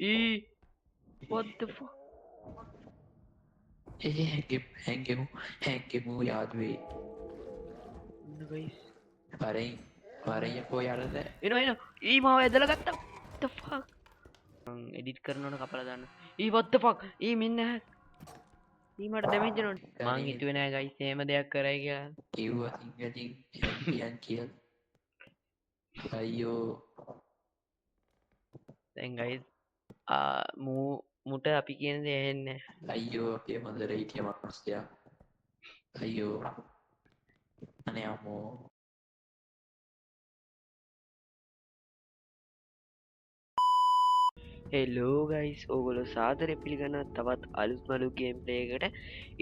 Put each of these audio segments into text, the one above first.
What the fuck? හැන්ගෙමු යාදුවේ Guys. වරය පෝයාලද මාව ඇදල ගත්තා. What the fuck? Edit කරනවන කපලා දාන්න. what the fuck? මෙන්න මට දැමෙන්ජ නොට මං හිතුවේ නෑ ගයිස් එහෙම දෙයක් කරයි කියලා. කිව්වා සිංහලින් හැන්කියන් කියල් අයියෝ දැන් ගයිස් මුට අපි කියන දේ ඇහෙන්නේ අයියෝ අපේ මදර හිටිය මනුස්්‍යයා අයියෝ අනේ අම්මෝ හෙලෝ ගයිස් ඕගොලො සාදරය පිළිගන්න තවත් අලුත් මලු ගේම් ප්ලේකට.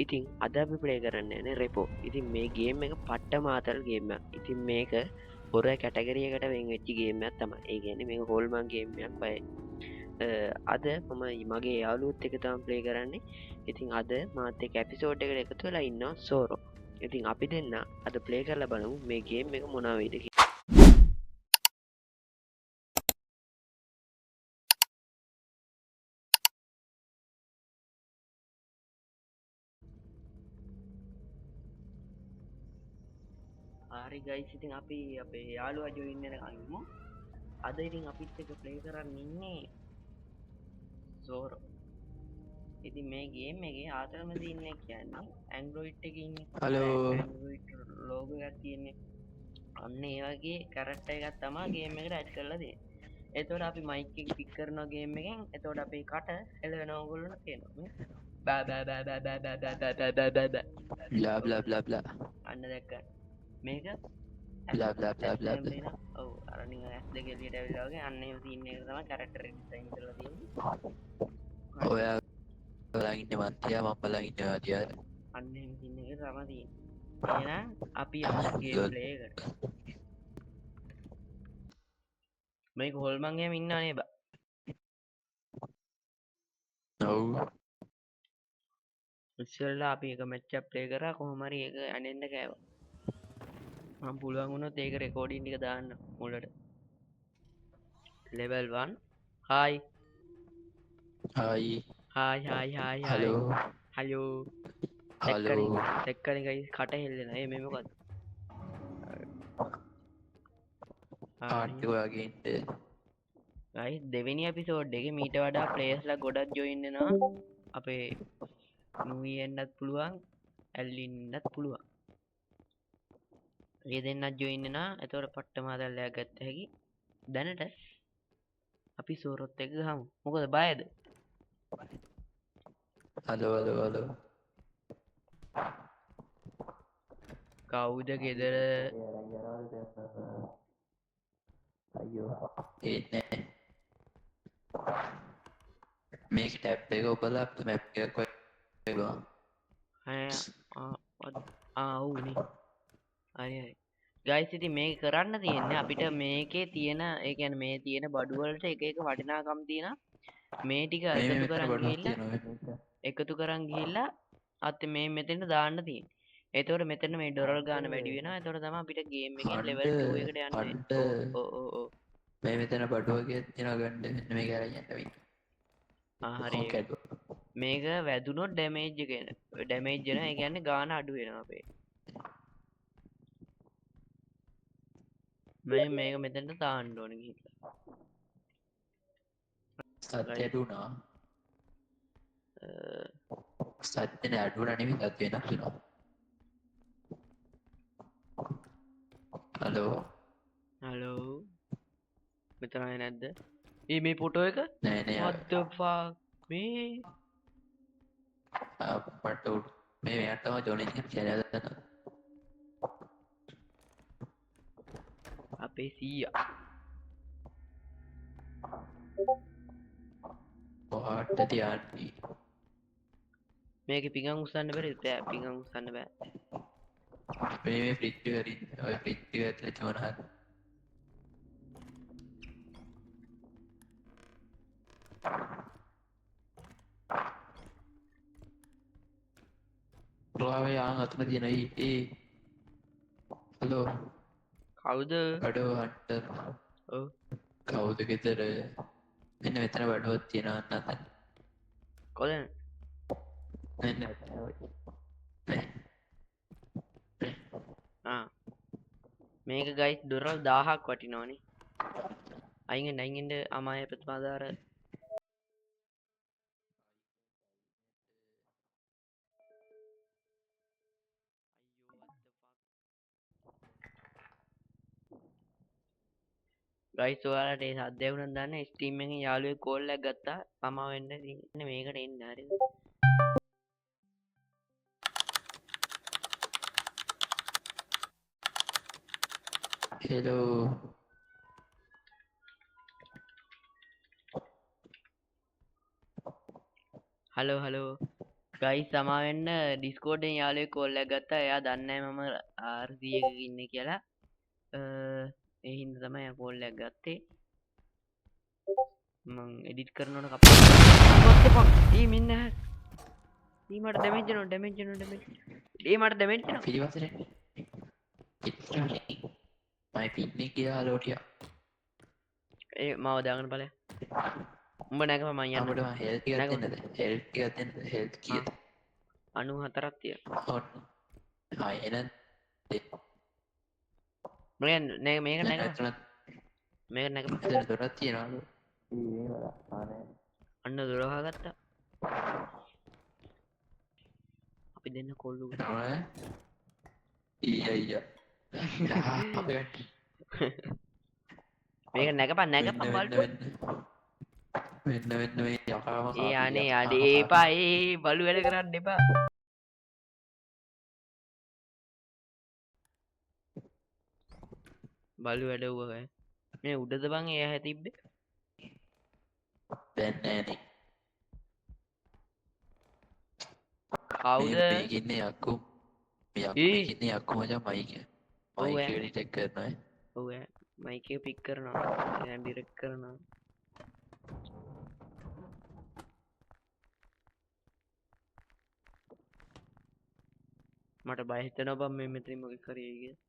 ඉතින් අද අපි ප්ලේ කරන්න යන රෙපෝ. ඉතින් මේ ගේම් එක පට්ට මාතල් ගේම. ඉතින් මේක හොර කැටගරියකට වෙන් වෙච්චි ගේමයක් තම ඒ ගැන මේ හොල්මන් ගේමයක් බයි. අද මම මගේ යාලුත් එක තම ප්ලේ කරන්නේ. ඉතින් අද මාතය කැපිසෝඩ් එකට එකතු වෙලා ඉන්න සෝරෝ. ඉතින් අපි දෙන්න අද ප්ලේ කරලා බලමු මේ ගේම් එක මොනාවේදකි. හරි ගයිස් ඉතින් අපි අපේ යාළුවා ජොයින් වෙනකන් ඉමු. අද ඉතින් අපිත් එක්ක ප්ලේ කරන්න ඉන්නේ සෝරෝ. ඉතින් මේ ගේම් එකේ ආතරම දින්නේ කියන්නේ Android එකේ ඉන්නේ. හලෝ Android logo එකක් තියෙන්නේ. අන්න ඒ වගේ කැරක්ටර් එකක් තමයි ගේම් එකට ඇඩ් කරලා දෙන්නේ. එතකොට අපි මයික් එක පික් කරනවා ගේම් එකෙන්. එතකොට අපේ කට එළවෙනවා ඕගොල්ලන්ට පේනවා. බෑ බෑ බෑ බෑ බෑ බෑ බෑ බෑ බෑ බෑ බෑ. බ්ලා බ්ලා බ්ලා බ්ලා අන්න දැක්කා. මේක බ්ලා බ්ලා බ්ලා බ්ලා ඇස්ලම් දෙන ඔව් අර නිකන් ඇස් දෙක එළියට ඇවිල්ලා වගේ අන්න ඒ සීන් එක තමයි කැරක්ටර් එක ඩිසයින් කරලා තියෙන්නේ. ඔයා බලගින්න මන්තයා මම බලගින්න වාතියාද අන්න එහෙම සීන් එක තමයි තියෙන්නේ. එහෙනම් අපි යමු ගේම් ප්ලේ එකට. මේක හොල්මන් ගේම ඉන්නා නේ බා. ඔව් ඉස්සෙල්ලා අපි එක මැච් එකක් ප්ලේ කරා කොහොම හරි ඒක අනෙන්න කෑවා. මම පුළුවන් වුණොත් ඒක රෙකෝඩින් ටික දාන්න මුලට. level 1 hi hi hi hi hi hi hello hello hello දැක්කනේ ගයිස් කට හෙල්ලෙන. මේ මොකද්ද? ආට්ටි ඔයාගේන්ට ගයිස් දෙවෙනි එපිසෝඩ් එකේ මීට වඩා ප්ලේයර්ස්ලා ගොඩක් ජොයින් වෙනවා. අපේ නූයි එන්නත් පුළුවන් ඇල්ලින්නත් පුළුවන්. ඒ දෙන්නත් ජොයින් වෙනවා. එතකොට පට්ට මාතල්ලයක් ගත්ත හැකි. දැනට අපි සෝරොත් එක්ක ගහමු. මොකද බයද? හලෝ හලෝ හලෝ කවුද ගෙදර? අයියෝ ඒත්නෑ මේක ටැප් එක ඔබලා මැප් එකක් ඔව්වා ඔවුනේ. හරි හරි. ගයිස් ඉතින් මේක කරන්න තියෙන්නේ අපිට මේකේ තියෙන ඒ කියන්නේ මේ තියෙන බඩු වලට එක එක වටිනාකම් තියෙනවා. මේ ටික මේ එකතු මෙතන කරන් බඩුවක් ගිහිල්ලා තියෙනවා අත් මේ මෙතෙන්ට දාන්න තියෙන්නේ. එතකොට මෙතන මේ ඩොලර් ගාන වැඩි වෙනවා. එතකොට තමයි අපිට ගේම් එකෙන් level 2 එකට යන්න වෙන්නේ. ෆන්ඩ ඔව්. මේ මෙතන බඩුවගේ තියෙනවා ගන්න මෙන්න මේ කරගෙන යන්න හරි. මේක වැදුනොත් ඩැමේජ් එක එන. ඩැමේජ් එන ඒ කියන්නේ ගාන අඩු වෙනවා අපේ. මේක මෙතෙන්ට දාන්න ඕනේ ගිහිල්ලා. සත්‍ය අඩුනා සත්‍යන අඩුවන නෙමෙයි සත්‍ය වෙනස් වෙනවා හලෝ මෙතන ආයේ නැද්ද? මේ ෆොටෝ එක? නෑ නෑ what the fuck මේ අපට මේ මෙයාට තමයි ජොනින් channel එක අපේ සීයා. ඔහාට තියන්නේ මේකේ පිඟන් උස්සන්න බැරිද? බෑ පිඟන් උස්සන්න බෑ. මේ ෆ්‍රිජ් එකකින් ඔය ෆ්‍රිජ් එක ඇතුලේ තියෙන හරි ඔයාගේ ආන් අතන තියෙන ඒ හලෝ කවුද? අඩෝ හන්ටර් ඔව් කවුද ගෙදර මෙන්න මෙතන බඩුවක් තියෙනවා නැත්නම්. කොහෙද? මෙන්න මෙතන. මේ. ආ මේක ගයිස් ඩොලර් 1000ක් වටිනවනේ. අයිගෙන්ද අමාය ප්‍රතිපාදාර ගයිස් ඔයාලට ඒ සද්දය වුණත් දන්න ස්ට්‍රීම් එකෙන් යාළුවෙක් කෝල් එකක් ගත්තා අමාව වෙන්න ඉතින් මේකට එන්න හරිද? හෙලෝ. හලෝ ගයිස් සමා වෙන්න ඩිස්කෝඩ්ෙන් යාළුවෙක් කෝල් එකක් ගත්තා. එයා දන්නේ නැහැ මම RC එකක ඉන්නේ කියලා. ඒ හින්දා තමයි එයා කෝල් එකක් ගත්තේ. මං එඩිට් කරනකොට what the fuck මෙන්න මට ඩැමේජ් වෙනවා මට ඩැමේජ් වෙනවා පිළිවසරේ. මයි පින්නේ කියලා ලෝටියා. ඒ මාව දාගෙන බලය උඹ නැගපන් මං යන්න අපිට හෙල්ත් ටිකක් දෙන්නද? හෙල්ත් ටිකක් දෙන්නද? හෙල්ත් කීයද? 94ක් තියෙනවා ඔන්න. ආ එහෙනම් මේක මේක දැන් නැගපන් ඇතුළත් මේක නැගපන් මෙතන දොරක් තියෙනවලු. මේ වල ආනේ. අන්න 12 ගත්තා අපි දෙන්න කොල්ලු නෑ. ඊයයියා. අපේ මේක නැගපන් බලු වෙන්න මේ යකාම ඒ අනේ අඩේ එපා ඒ බලු වැඩ කරන්න එපා බලු වැඩව්ව මේ උඩද බං ඒ හැ තිබ්බේ දැන් නෑනේ. කවුද මේක ඉන්නේ යක්කු. මේක ඉන්නේ යක්කු මචං මයික්. මයික් එක ඩිටෙක්ට් කරනවා. ඔව් මයික් එක පික් කරනවා දැන් ඩිරෙක්ට් කරනවා මට බය හිතෙනවා බං මේ මෙතනින් මොකක් හරි එයි කියලා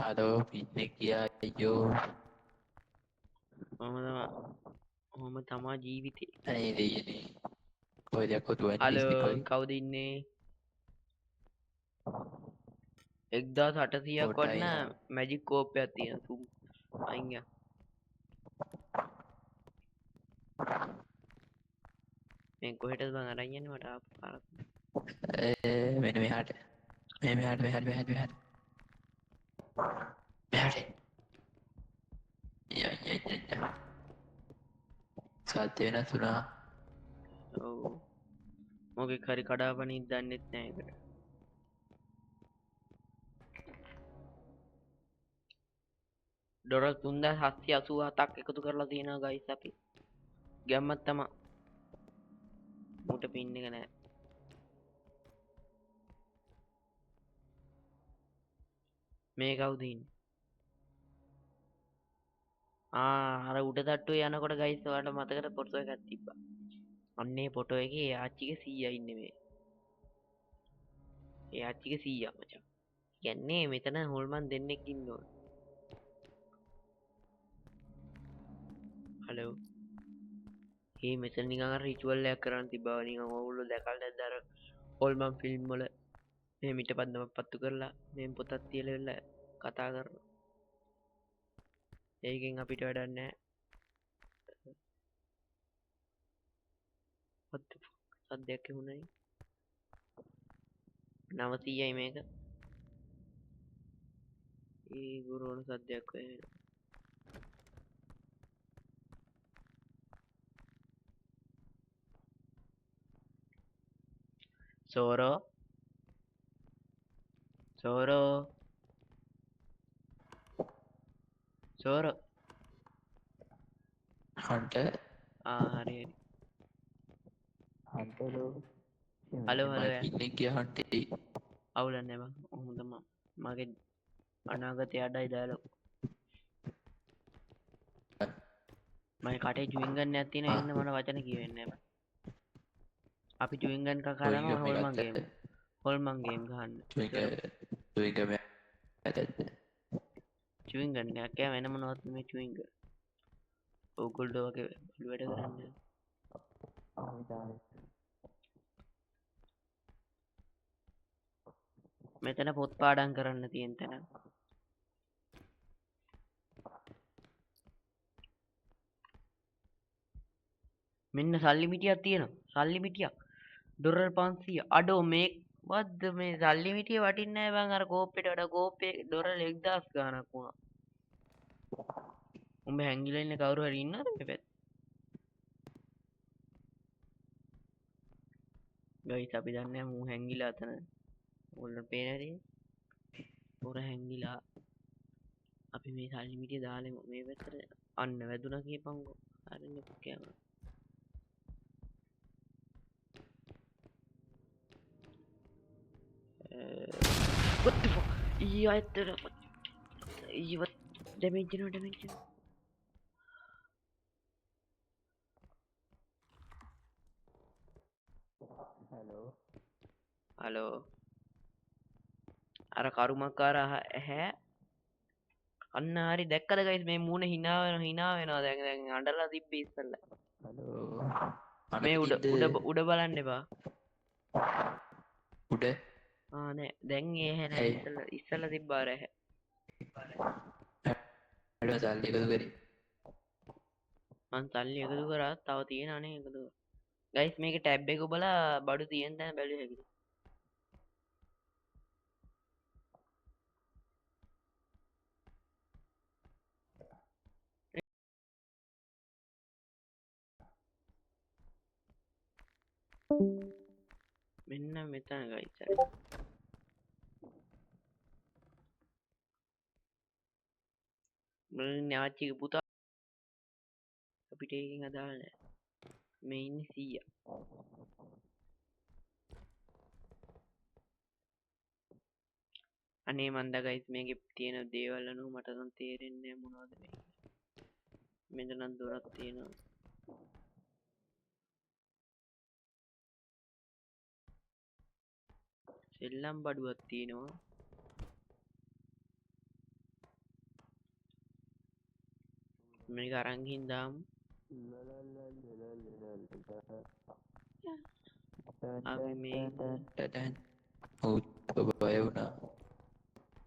හලෝ පින්නේ කියා අයියෝ. ඔහොම තමා ජීවිතේ අනේ දෙයනේ. කොහෙද යකෝ දුවන්නේ හලෝ ඩිස්නි කොයි? කවුද ඉන්නේ 1800ක් වටන මැජික් කෝප්පයක් තියෙන තුම් අයින් යා මේ කොහෙටද බං අරන් යන්නේ මට ආපු පාරක් මෙන්න මෙහාට. මෙහාට. මෙහාට. ය. සත්‍ය වෙනස් වුණා. ඔව් මොකෙක් හරි කඩාපනින්න දන්නෙත් නෑ ඒකට ඩොලර් 3787ක් එකතු කරලා තියෙනවා ගයිස් අපි ගැම්මක් තමා මුට පින් එක නෑ මේ කවුද ඉන්නේ අර උඩ තට්ටුවේ යනකොට ගයිස් ඔයාලට මතකද ෆොටෝ එකක් තිබ්බා අන්නේ ෆොටෝ එකේ ආච්චිගේ සීයා ඉන්නේ මේ ඒ ආච්චිගේ සීයා මචං කියන්නේ මෙතන හොල්මන් දෙන්නෙක් ඉන්නවා හලෝ ඒ මෙතන නිකන් අර රිචුවල් එකක් කරන්න තිබ්බා නිකන් ඕගොල්ලෝ දැකලා නැද්ද අර හොල්මන් ෆිල්ම් වල මේ මිට පද්දමක් පත්තු කරලා මේ පොතක් තියලා ඉවරලා කතා කරනවා ඒකෙන් අපිට වැඩක් නැහැ සද්දයක් ඇහුණයි 900යි මේක ඒ ගුරුවන සද්දයක් වෙන සෝරෝ හන්ටර්. හරි හන්ටර්. හලෝ පින්නේ කියා හන්ටේ. අවුලක් නෑ බං ඔහොම තමයි මගේ අනාගතය අඩයි දාලා මම කටේ චුවින් ගන්න එකක් තියෙන හින්දා මට වචන කියෙන්නේ නැහැ අපි චුවින් ගන් කකා කරනවා හොල්මන් ගේම් ගහන්න තුයික මැ ඇතත් චුවින් ගන්නයක් කෑ වෙන මොනවත් මේ චුවින්ග ඕගොල්ඩෝ වගේ වැඩ කරන්න මෙතන පොත් පාඩම් කරන්න තියෙන තැන මෙන්න සල්ලි මිටියක් තියෙනවා සල්ලි මිටියක් ඩොලර් 500 අඩෝ මේ වද්ද මේ සල්ලි මිටිය වටින්නේ නැහැ බං අර කෝප්පෙට වඩා කෝප්පේ ඩොලර් 1000 ගාණක් වුණා උඹ හැංගිලා ඉන්න කවුරු හරි ඉන්නවද මේ පැත්තේ ගයිස් අපි දන්නේ මූ හැංගිලා අතන ඕගොල්ලන්ට පේනදී පොර හැංගිලා අපි මේ සල්ලි මිටිය දාලා මේ පැත්තට අන්න වැදුනා කියපන්කෝ හරිනේ කෑම what the fuck iya itu dapat iya what damage halo අර කරුමක්කාර ඇහැ අන්න හරි දැක්කද ගයිස් මේ මූණ hina වෙනවා දැන් අඬලා තිබ්බේ ඉස්සල්ලා හලෝ මේ උඩ බලන්න එපා උඩ නෑ දැන් ඒ හැ නෑ ඉස්සල්ලා තිබ්බා අර ඇහැ අඩුව සල්ලි එකතු කරේ මං සල්ලි එකතු කරා තව තියෙන අනේ එකතු ගයිස් මේක ටැබ් එක ඔබලා බඩු තියෙන තැන බැලුව හැකිද මෙන්න මෙතන ගයිස් මම ඥාච්චිගේ පුතා අපිට ඒකෙන් අදාළ නෑ මේ ඉන්නේ 100 අනේ මන්ද ගයිස් මේකේ තියෙන දේවල් අනුව මට නම් තේරෙන්නේ නෑ මොනවද මේ මෙතන නම් දොරක් තියෙනවා සෙල්ලම් බඩුවක් තියෙනවා මේක අරන් ගිහින් දාමු අපි මේ බය වුණා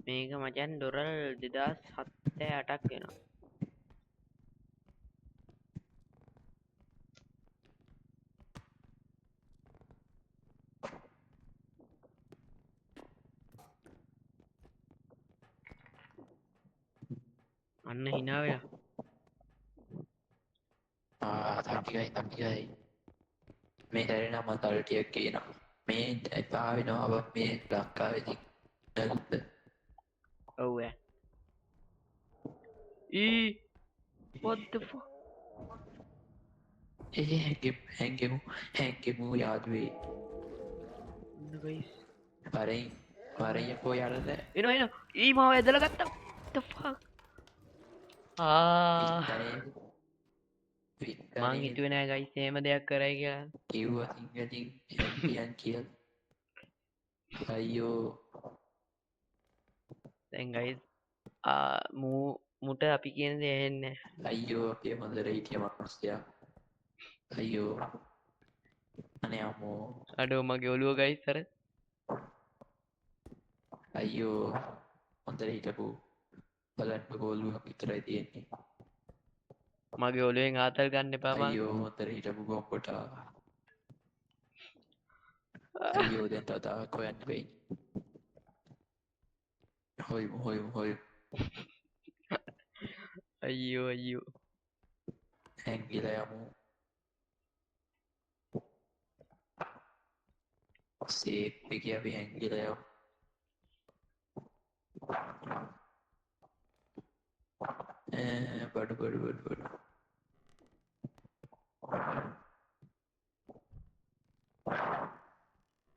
මේක මචන් ඩොලර් 2768ක් වෙනවා අන්න hina වෙලා තටිකයි මේ හැරෙන මම තල්ටියක් කියනවා මේ එපා වෙනවා අප මේ ලංකාවේදී නැගුත් ඔව් what the fuck හැංගෙමු යාදුවේ guys වරය පෝ යරද එනවා මාව ඇදලා ගත්තා what the fuck මං හිතුවේ නෑ ගයිස් එහෙම දෙයක් කරයි කියලා කිව්වා සිංහලින් හැංගියන් කියල් අයියෝ දැන් ගයිස් මුට අපි කියන දේ ඇහෙන්නේ අයියෝ අපේ හොඳට හිටිය මනුස්සයා අයියෝ අනේ අම්මෝ අඩෝ මගේ ඔළුව ගයිස් අර අයියෝ හොඳට හිටපු බලන්න ගෝලුවක් විතරයි තියෙන්නේ මගේ ඔළුවෙන් ආතල් ගන්න එපා මං අයියෝ හොඳට හිටපු ගොම්පොටා අයියෝ දැන් තතාවක් හොයන්න වෙයි හොයමු අයියෝ හැංගිලා යමු සේප් එක අපි හැංගිලා යමු බඩු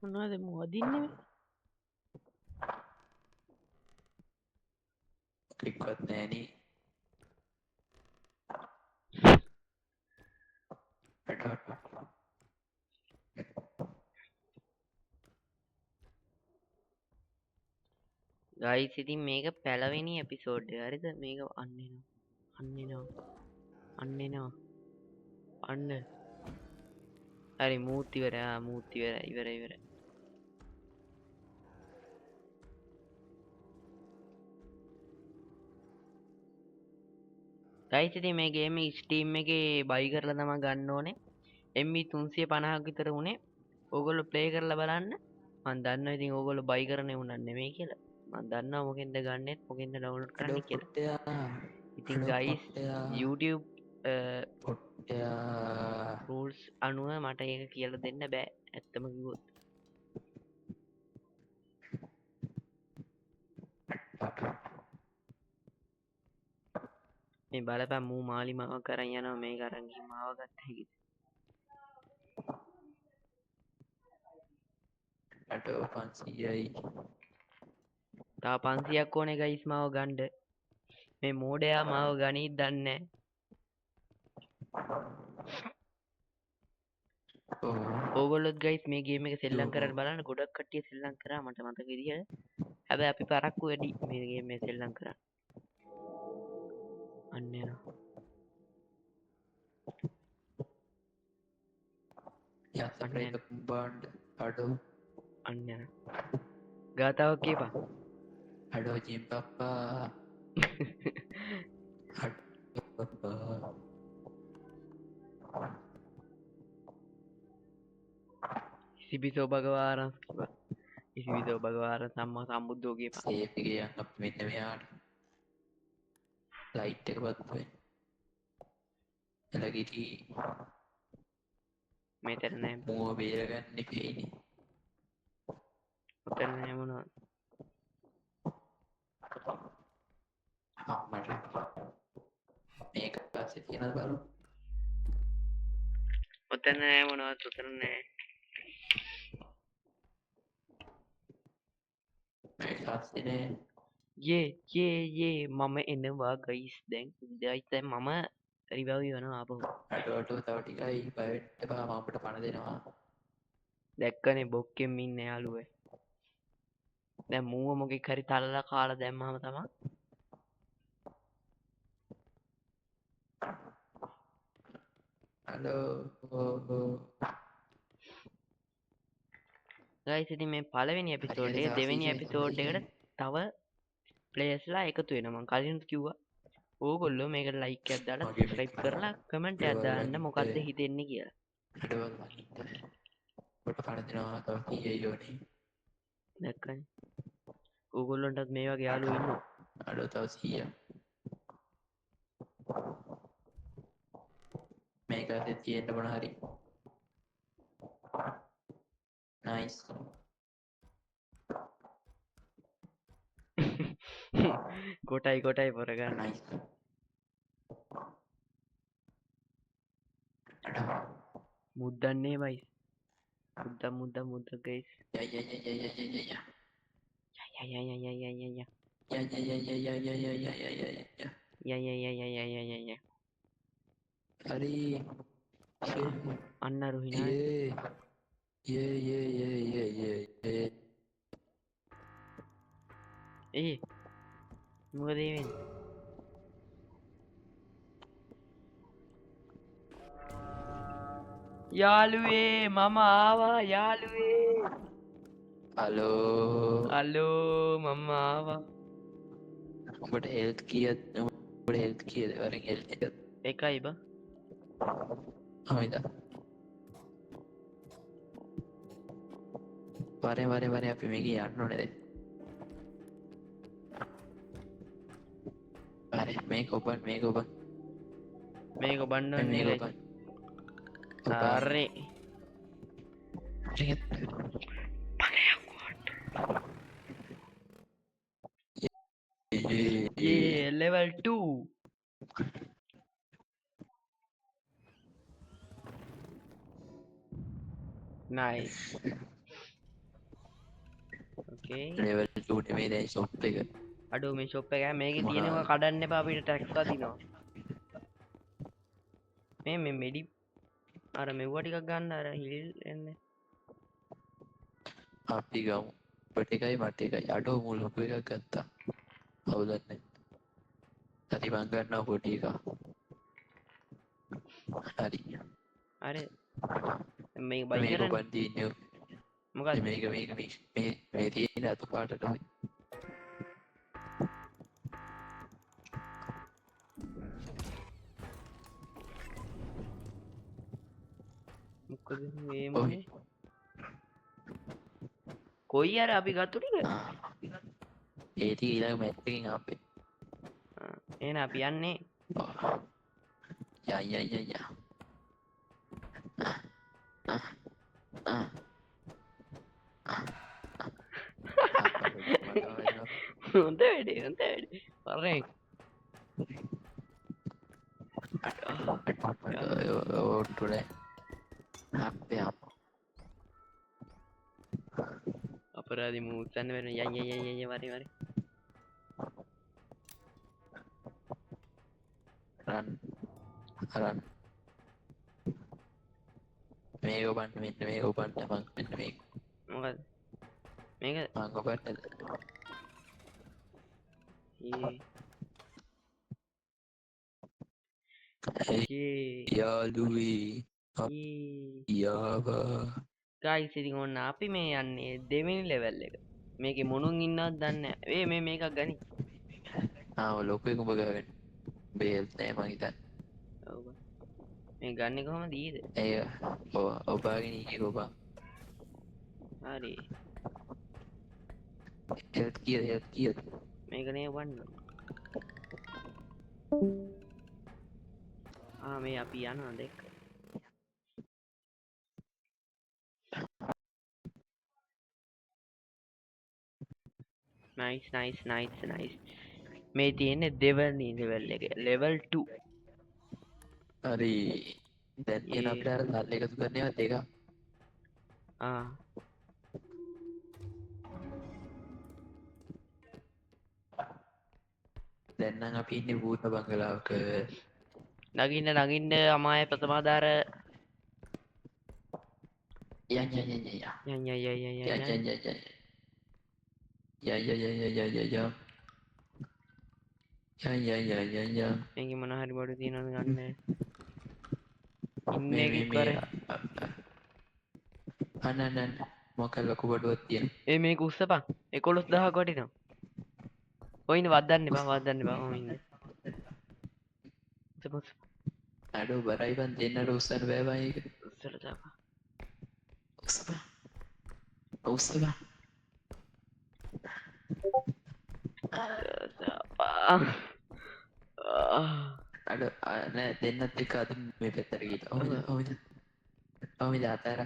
මොනවද මොදින්නේ ක්ලික්වත් නෑනේ ගයිස් ඉතින් මේක පැලවෙනි එපිසෝඩ් එක හරිද මේක අන්න හරි මූර්තිවර ඉවර ගයිස් ඉතින් මේ ගේම ස්ටීම් එකේ බයි කරලා තමයි ගන්න ඕනේ MB 350ක් විතර උනේ ඕගොල්ලෝ ප්ලේ කරලා බලන්න මම දන්නවා ඉතින් ඕගොල්ලෝ බයි කරන්නේ උනන්නේ නෙමෙයි කියලා මම දන්නවා මොකෙන්ද ගන්නෙත් මොකෙන්ද ඩවුන්ලෝඩ් කරන්නේ කියලා පුට්ටයා ඉතින් ගයිස් YouTube පුට්ටයා රූල්ස් අනුව මට ඒක කියලා දෙන්න බෑ ඇත්තම කිව්වොත් මේ බලපන් මූ මාලි මාව කරන් යනවා මේක අරන් ගිහින් මාව ගත්ත හැකිද අඩෝ 500යි තා 500ක් ඕනේ ගයිස් මාව ගන්න මේ මෝඩයා මාව ගනීද දන්නේ ඕගොල්ලොත් ගයිස් මේ ගේම් එක සෙල්ලම් කරන්න බලන්න ගොඩක් කට්ටිය සෙල්ලම් කරා මට මතක විදිහට හැබැයි අපි පරක්කු වැඩි මේ ගේම් එක සෙල්ලම් කරා අන්න යනවා යසප්‍රේත කුම්බාන්ඩ අඩෝ අන්න යනවා ගාතාවක් කියපන් අඩෝ ජිම්පප්පා ඉසිබිසෝ භගවාරං කිව්වා ඉසිබිසෝ භගවාරං සම්මා සම්බුද්ධෝ කියපන් සේපිගේ යන්න අපි මෙන්න මෙයාට ලයිට් එක පත්තුවේ එලගිටි මෙතන නෑ මුව බේරගන්න පේනි ඔතන නෑ මොනවද අම්මට මේක පස්සේ තියෙනවද බලමු ඔතන නෑ මොනවද ඔතන නෑ මේක පස්සේ නේ යේ මම එනවා ගයිස් දැන් මම රිවව් වෙනවා ආපහු අඩෝ තව ටිකයි බයට එපා මම අපිට පණ දෙනවා දැක්කනේ බොක්කෙන් ඉන්න යාළුවේ දැන් මූව මොකෙක් හරි තලලා කාලා දැම්මම තමයි අඩෝ ගයිස් ඉතින් මේ පළවෙනි එපිසෝඩ් එක දෙවෙනි එපිසෝඩ් එකට තව ප්ලේයර්ස්ලා එකතු වෙනවා මම කලින් කිව්වා ඕගොල්ලෝ මේකට ලයික් එකක් දාලා සබ්ස්ක්‍රයිබ් කරලා කමෙන්ට් එකක් දාන්න මොකද්ද හිතෙන්නේ කියලා අඩෝ කොට පණ දෙනවා තව කීයයි ඕනේ දැක්කනේ ඕගොල්ලන්ටත් මේ වගේ යාළුවෝ ඉන්නවා අඩෝ තව 100 මේක ඇත්තේ තියෙන්න මොන හරි නයිස් කොටයි පොර ගන්න නයිස් අඩෝ මුද්දන්නේ බයි මුද්ද ගයිස් ය හරි අන්න රුහිනා ඒ මොකද වෙන්නේ යාළුවේ මම ආවා යාළුවේ හලෝ මම ආවා උඹට හෙල්ත් කියත් උඹට හෙල්ත් කියද වරින් හෙල්ත් එක එකයි බා හොයිද වරේ අපි මේක යන්න ඕනේ දැන් අර මේක ඔබන් මේක බන්න මේක ඔබන් සාරේ level 2 nice okay level 2 නෙමෙයි දැන් shop එක අඩෝ මේ ෂොප් එක මේකේ තියෙනවා කඩන්න එපා අපිට ටැක්ස් වදිනවා මේ මෙඩි අර මෙව්වා ටිකක් ගන්න අර හිල් එන්නේ අපි ගමු ඔබට එකයි මට එකයි අඩෝ මූ ලොකු එකක් ගත්තා හවුදන්නේ හරි මං ගන්නවා පොඩි එකා හරි අර මේ බයි මේක කරන්න ඔබන් තියෙන්නේ මොකක්ද මේ තියෙන අතු පාටට මොකද මේ මොනේ කොයි අර අපි ගත්තු ටික ඒති ඊළඟ මැත්තකින් අපේ එහෙනම් අපි යන්නේ ය හොඳ වැඩේ හොඳ වැඩේ පරෙන් ඔට්ටුනේ අපේ අම්මා අපරාධි මූස්සන්න වෙන යය වරි වරි රන් අරන් මේක ඔබන්න මෙන්න මේක ඔබන්න මං මෙන්න මේක මොකද මේක මං ඔබන්නද යාළුවේ යාවා ගයිස් ඉතින් ඔන්න අපි මේ යන්නේ දෙවෙනි ලෙවල් එක මේකේ මොනුන් ඉන්නවද දන්නේ නැහැ මේ මේකක් ගනි ආව ලොකු එක උඹ ගාවෙන් බේල්ස් නෑ මං හිතන්නේ ඔව් මේ ගන්නේ කොහමද ඊද ඇය ඔබාගෙන ඊයේ ඔබා හරි හෙල්ත් කියද මේක නේ වන්න මේ අපි යනවා දෙක නයිස් මේ තියෙන්නේ දෙවනි ලෙවල් එක ලෙවල් 2 හරි දැන් තියෙන අපිට අර සල්ලි එකතු කරන ඒවා දෙකක් දැන් නම් අපි ඉන්නේ භූත බංගලාවක නගින්න අමාය ප්‍රථමාධාර යන් මේක මොන හරි බඩු තියෙනවද ගන්න ඉන්න මේ එකෙක් කර අනන්න මොකක් ලොකු බඩුවක් තියෙන මේක උස්සපන් 11000ක් වටිනවා ඔයින් වදන්න බා ඔයින් අඩෝ බරයි බන් දෙන්නට උස්සන්න බෑ බං ඒක උස්සලා දාපන් උස්සපන් අඩ නෑ දෙන්නත් එක්ක අද මේ පැත්තට ගිහලා ඔහොමද අතර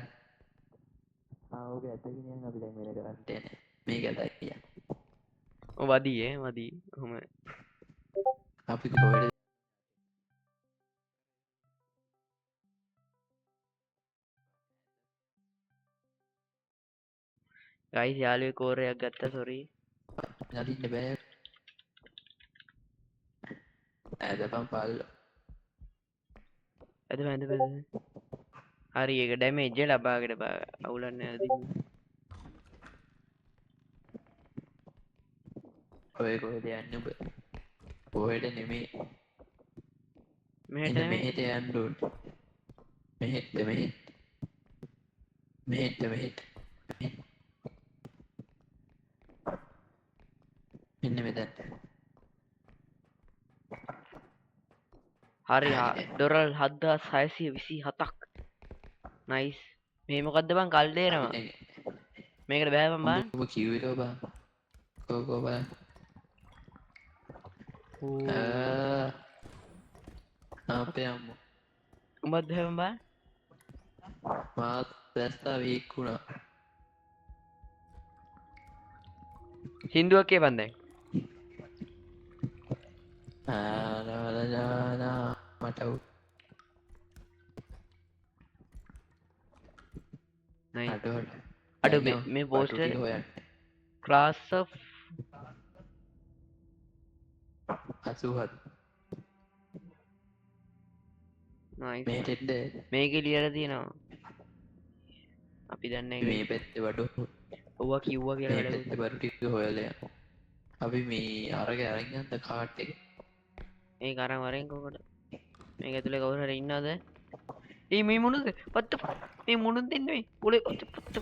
ඔබ ඇතකින් අපි දැන් වෙන කරන්නට යන්නේ මේක ඇතයි කියන්නේ වදී කොහොම අපි කොහෙද ගයිස් යාළුවේ කෝරයක් ගත්තා සොරි නදින්න බෑ ඇදපන් පල්ලෝ ඇද හරි ඒක ඩැමේජ් ලබාගෙන අවුලන්න ඇදින්න ඔය කොහෙද යන්න ඔබ කොහෙට නෙමේ මෙහෙට එන්න මෙහෙට යන්න ඕනේ මෙහෙට මෙන්න මෙතැනට හරි ඩොරල් 7627ක් නයිස් මේ මොකද්ද බං කල්දේනවා මේකට බෑපන් බං ඔබ කිව්වේ බං කෝ බං අපේ අම්මෝ උඹත් බෑපන් බං මාත් දැස්සා වීක් වුණා සින්දුවක් කියපන් දැන් මට අඩ මේ පෝස්ටර් හොයන්න ක්ලාස් ඔෆ් 87 නයිස් මේටෙන්ද මේකේ ලියලා තියෙනවා අපි දන්නේ මේ පැත්තේ වඩු ඔවා කිව්වා කියලා මේ වැඩකුත් පැත්තේ බරු ටික හොයලා යමු. අපි මේ අරගෙන අරන් යන්න කාට් එක. ඒ අරන් වරෙන් කොකට මේක ඇතුලේ කවුරු හරි ඉන්නවද ඒ මේ මොනද පත්ත මේ මොනද දෙන්නේ පොලේ පත්ත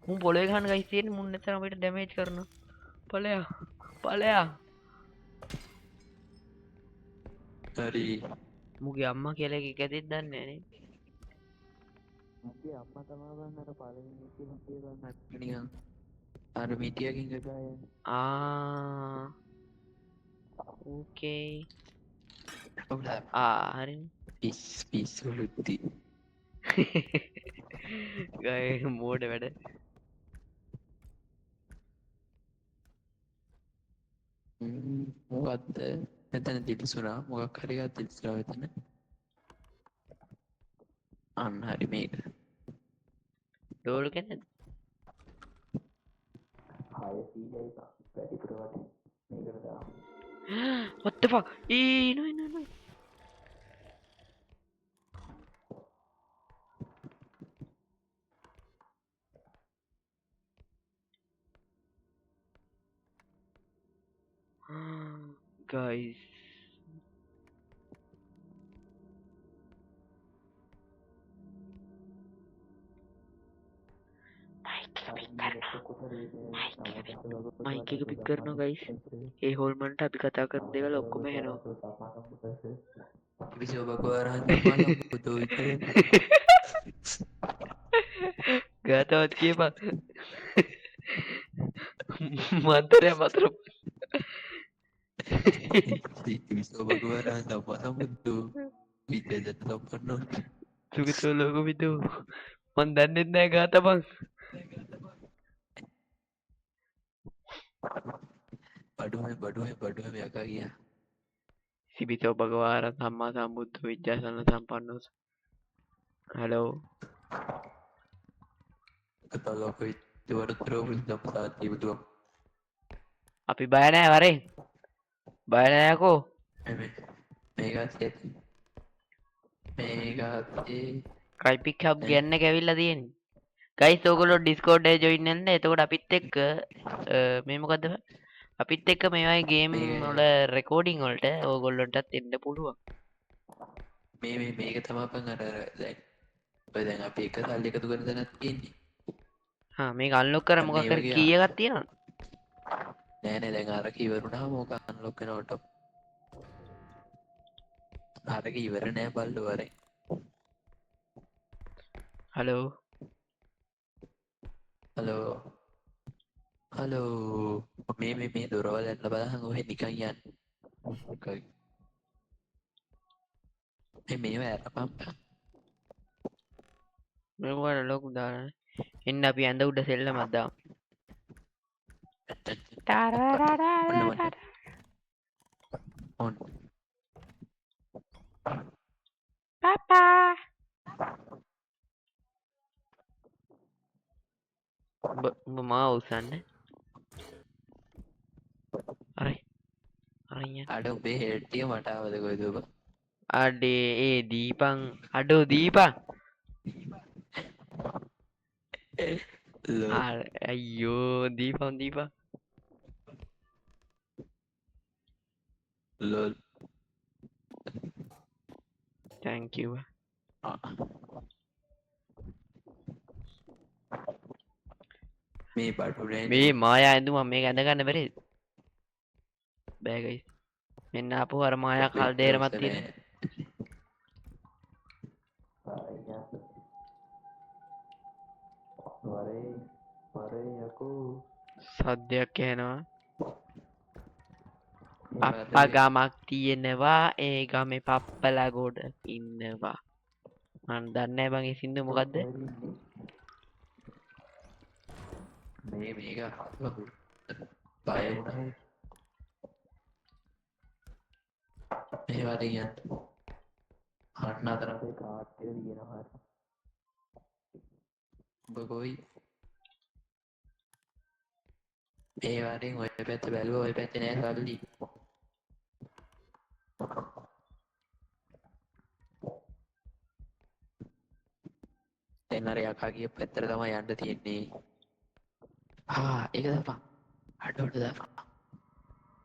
මුන් පොලේ ගහන්න ගයිස් තියෙන්නේ මුන් නැතර අපිට ඩැමේජ් කරනවා ඵලයා ඵලයා හරි. මුගේ අම්මා කියලා එකෙක් ඇතිත් දන්නේ නැහැ මගේ අම්මා තමයි බං අර පළවෙනි එකේ හිටියේ බං අර නිකන් අර මිටියකින් ගගාය. ආ ඕකේ ඔබලා හරි පිස්සු ලුත්ති. ගය මෝඩ වැඩ මොකක්ද මෙතන දිලිසුනා මොකක් හරි එකක් දිලිසුනා මෙතන. අන්න හරි මේක. ඩෝල් කෙනෙක් 600යි වැඩිපුර වටේ මේකට දාමු. what the fuck no no no guys mic එක පික් කරනවා ගයිස් ඒ හොල්මන්ට අපි කතා කරන දේවල් ඔක්කොම ඇහෙනවා විසෝ බකවරහන් සම්මානම් බුදු විතර. ගාතවත් කියපන් මන්තරය මතර විසෝ බකවරහන් සම්මානම් බුදු විතර සම්පන්නෝ. සුගතෝ ලෝක විදූ මන් දන්නෙත් නෑ ගාතපන් බඩුව යකා ගියා. සිබිතෝ භගවාර සම්මා සම්බුද්ධ විද්‍යාසන්න සම්පන්නෝ හලෝ කතාලෝක විද්‍යවරතරෝ විද්‍යම් සාතිය බුදුවම්. අපි බය නෑ වරෙන් බය නෑකෝ මේකත් මේකත්තේ ක්‍රයිපික් හබ් ගැන්න කැවිල්ලා තියෙන ගයිස් ඕගොල්ලෝ ඩිස්කෝඩ් එකේ ජොයින් වෙන්න එතකොට අපිත් එක්ක මේ මොකද්ද අපිත් එක්ක මේ වගේ ගේම් වල රෙකෝඩින් වලට ඕගොල්ලන්ටත් එන්න පුළුවන් මේක තමයිපන් අර දැන් ඔය දැන් අපි එක සල්ලි එකතු කරන තැනක් තියෙන්නේ. හා මේක අන්ලොක් කර දැන් මොකක් මේ කර වගේ කීයක් තියෙනවද නෑනේ දැන් අරක ඉවරුණාම ඕක අන්ලොක් වෙනකොට අරක ඉවර නෑ බල්ලෝ වරෙන්. හලෝ හලෝ මේ දොරවල් ඇරලා බලහන් ඔහෙ නිකන් යන්න. මේවා ඇරපම් මේකට ලොකු දාන එන්න අපි ඇඳ උඩ සෙල්ලමක් දාමු ඔන්න ඔන්න පාපා උඹ මාව උස්සන්න අරයි අරයන් අඩ උබේ හෙට්ටිය මට ආවද කොයිද ඔබ අඩේ ඒ දීපං අඩෝ දීපං අයියෝ දීපන් දීපන් ලොල් thank you මේ බටුනේ මේ මායා ඇඳුම මේක ඇඳ ගන්න බැරිද බෑ ගයිස් මෙන්න ආපහු අර මායා කල්දේරමක් තියෙන වරේ යකෝ සද්දයක් ඇහෙනවා පප්පා ගමක් තියෙනවා ඒ ගමේ පප්පලා ගොඩ ඉන්නවා මන් දන්නේ බං ඒ සින්දු මොකද්ද මේක බය වුණා මේවාට කියන්න හටන අතර අපේ කාට් එක තියෙනවා උඹ කොයි මේ වරෙන් ඔය පැත්ත බැලුවා ඔය පැත්තේ නෑ සල්ලි දැන් අර යකා ගිය පැත්තට තමයි යන්න තියෙන්නේ ඒක දාපන්. අඩුවට දාපන්.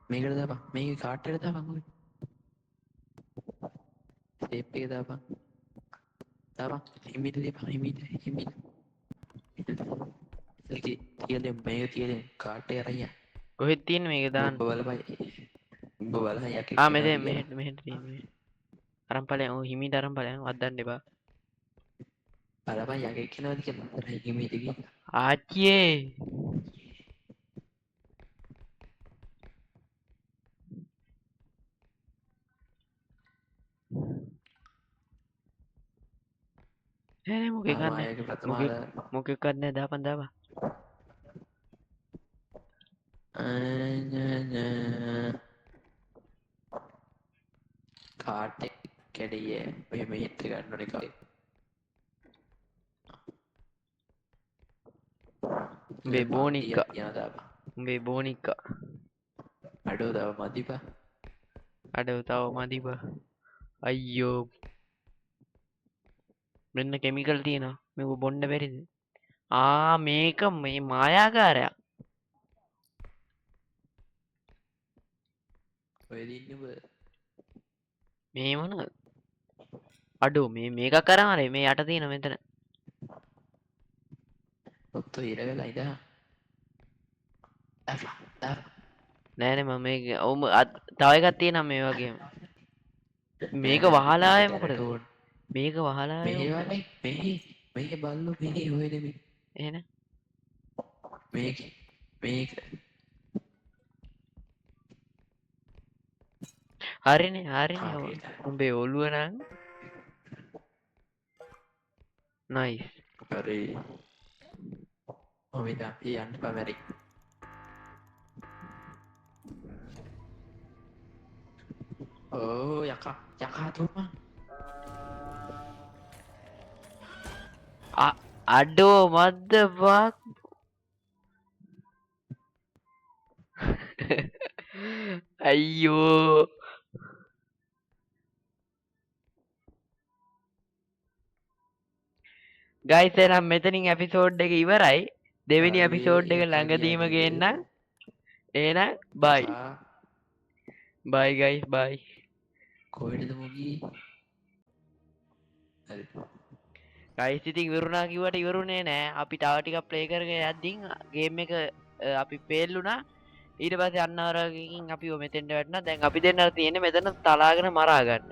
මේකට දාපන්. මේකේ කාට් එකට දාපන් ඔය. ෂේප් එක දාපන්. දාපන්. හිමීට දාපන්. හිමීට. ඒකේ තියලා මේක තියලා කාට් එක අරන් යන්න. කොහෙද තියෙන්නේ මේක දාන්න? ඔබ බලපන්. ඔබ බලහන් යකෙක් ආ එනවද කියලා. මෙහෙට තියෙන්නේ මේ. අරන් ඵලයන් ඔව් හිමීට අරන් ඵලයන් වදන්න එපා. බලපන් යකෙක් එනවද කියලා. හිමීට ගිහින්. ආච්චියේ නෑ මොකේ කන්නේ ආයක ප්‍රථම ආදාර. මොකේ කන්නේ දාපන් කාට් එක කැඩියේ. ඔය මෙහෙත් ගන්න ඕනේ කාට්. උඹේ බෝනික්කා තියන දාපන්. උඹේ බෝනික්කා අඩෝ දාව මදිපා. අඩව තව මදිබ අයියෝ මෙන්න කෙමිකල් තියෙනවා මේක බොන්න බැරිද මේක මේ මායාකාරයක් ඔය දින්නේ ඔබ මේ මොන අඩෝ මේක කරානේ මේ යට තියෙන මෙතන ඔත්තෝ ඉරගලා ඉදා. දාපන්. නෑනේ මම මේක ඔවුම තව එකක් තියෙනවා මේ වගේම මේක වහලා ආයේ මොකටද මේක වහලා ආයේ මෙහෙ මොකටද වගේ මෙහෙ බල්ලෝ මෙහෙ ඔය නෙමෙයි. එහෙනම් මේක හරිනේ හරියට. උඹේ ඔළුව නම් නයිස් හරි. ඔවිද යන්න පමරි. ඕ යකා තුමා. අඩෝ මද්ද වක් අයියෝ ගයිස් එහෙනම් මෙතනින් එපිසෝඩ් එක ඉවරයි දෙවෙනි හරි, එපිසෝඩ් එක ඒක ළඟදීම කියන්නේ ගේන්නම් එහෙනම් යකා බයි ගයිස් බයි කොහෙටද මුගී. හරි. ගයිස් ඉතින් ඉවරුණා කිව්වට ඉවරුනේ නෑ අපි තව ටිකක් ප්ලේ කරගෙන යද්දී ගේම් එක අපි ෆේල් වුණා ඊට පස්සේ අන්නවරකින් අපි මෙතෙන්ට වැටුණා දැන් අපි දෙන්න තියෙන්නේ මෙතන තලාගෙන මරා ගන්න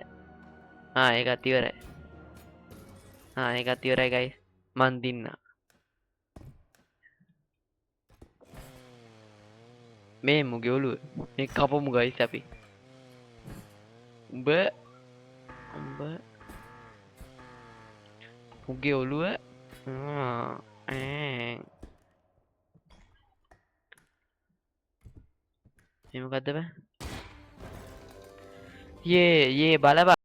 ඒකත් ඉවරයි ඒකත් ඉවරයි ගයිස් මන් දින්න මේ මුගේ ඔළුව මේ කපමු ගයිස් අපි උඹ මුගේ ඔළුව එමකක්ද බෑ ඒ බලබා